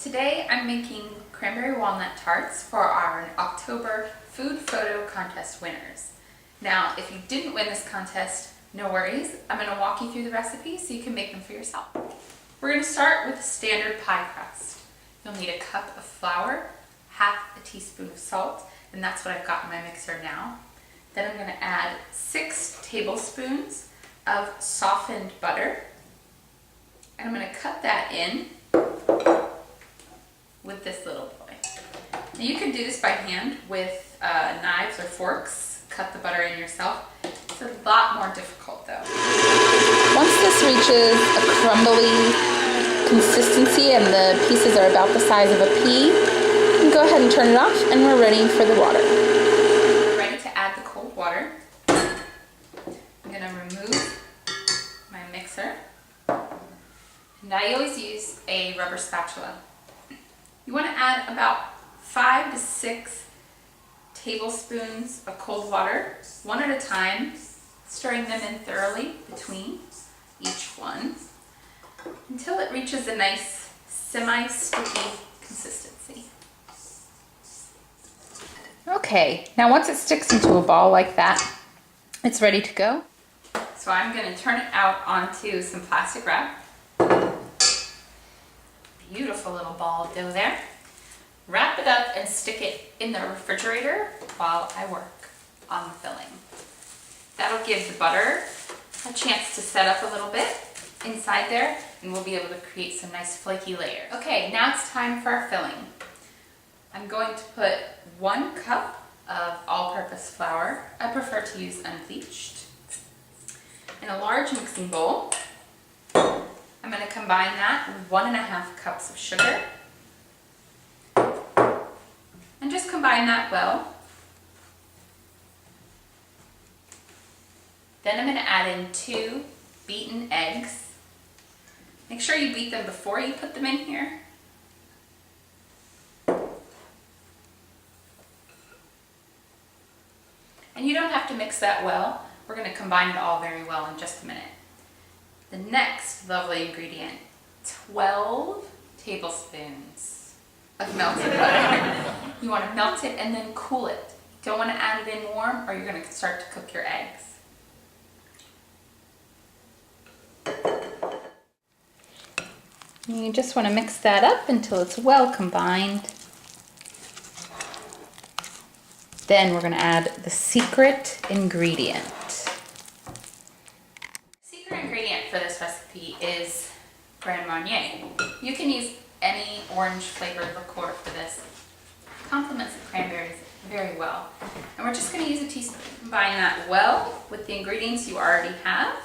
Today I'm making cranberry walnut tarts for our October food photo contest winners. Now, if you didn't win this contest, no worries. I'm going to walk you through the recipe so you can make them for yourself. We're going to start with a standard pie crust. You'll need a cup of flour, half a teaspoon of salt, and that's what I've got in my mixer now. Then I'm going to add 6 tablespoons of softened butter, and I'm going to cut that in with this little boy. Now you can do this by hand with knives or forks. Cut the butter in yourself. It's a lot more difficult though. Once this reaches a crumbly consistency and the pieces are about the size of a pea, you can go ahead and turn it off and we're ready for the water. We're ready to add the cold water. I'm going to remove my mixer. And I always use a rubber spatula. You want to add about 5 to 6 tablespoons of cold water, one at a time, stirring them in thoroughly between each one until it reaches a nice semi-sticky consistency. Okay, now once it sticks into a ball like that, it's ready to go. So I'm going to turn it out onto some plastic wrap. Beautiful little ball of dough there. Wrap it up and stick it in the refrigerator while I work on the filling. That'll give the butter a chance to set up a little bit inside there, and we'll be able to create some nice flaky layers. Okay, now it's time for our filling. I'm going to put 1 cup of all-purpose flour. I prefer to use unbleached. In a large mixing bowl, I'm going to combine that with 1.5 cups of sugar. And just combine that well. Then I'm going to add in 2 beaten eggs. Make sure you beat them before you put them in here. And you don't have to mix that well. We're going to combine it all very well in just a minute. The next lovely ingredient, 12 tablespoons of melted butter. You want to melt it and then cool it. You don't want to add it in warm or you're going to start to cook your eggs. You just want to mix that up until it's well combined. Then we're going to add the secret ingredient. For this recipe is Grand Marnier. You can use any orange flavored liqueur for this. It complements the cranberries very well. And we're just going to use a teaspoon. Combine that well with the ingredients you already have.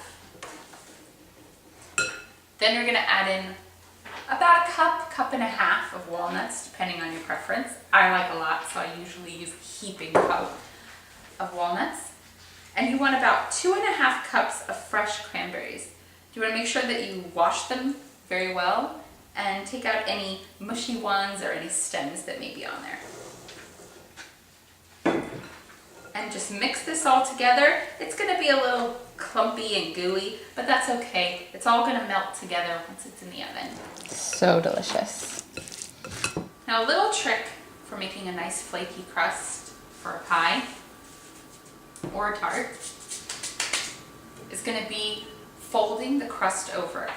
Then you're going to add in about a cup and a half of walnuts, depending on your preference. I like a lot, so I usually use a heaping cup of walnuts. And you want about 2.5 cups of fresh cranberries. You want to make sure that you wash them very well and take out any mushy ones or any stems that may be on there. And just mix this all together. It's going to be a little clumpy and gooey, but that's okay. It's all going to melt together once it's in the oven. So delicious. Now a little trick for making a nice flaky crust for a pie or a tart is going to be folding the crust over.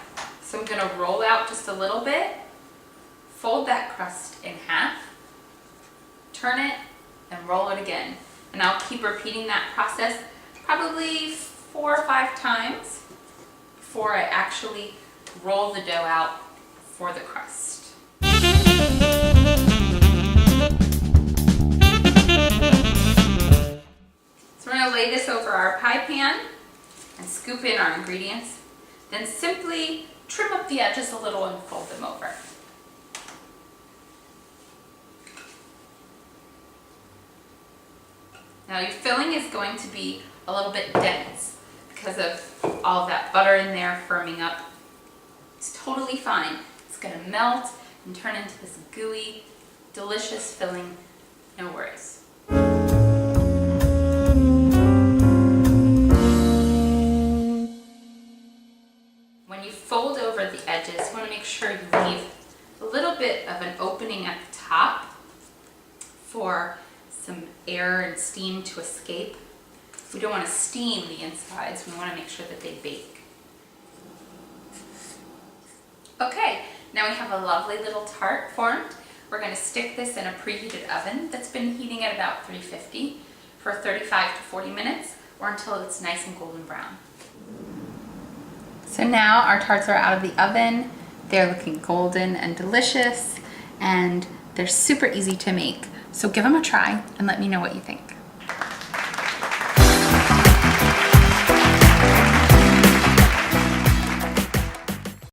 So I'm going to roll out just a little bit, fold that crust in half, turn it, and roll it again. And I'll keep repeating that process probably 4 or 5 times before I actually roll the dough out for the crust. So we're going to lay this over our pie pan and scoop in our ingredients. Then simply trim up the edges a little and fold them over. Now your filling is going to be a little bit dense because of all of that butter in there firming up. It's totally fine. It's going to melt and turn into this gooey, delicious filling. No worries. When you fold over the edges, you want to make sure you leave a little bit of of an opening at the top for some air and steam to escape. We don't want to steam the insides, we want to make sure that they bake. Okay, now we have a lovely little tart formed. We're going to stick this in a preheated oven that's been heating at about 350 for 35 to 40 minutes or until it's nice and golden brown. So now our tarts are out of the oven. They're looking golden and delicious, and they're super easy to make. So give them a try and let me know what you think.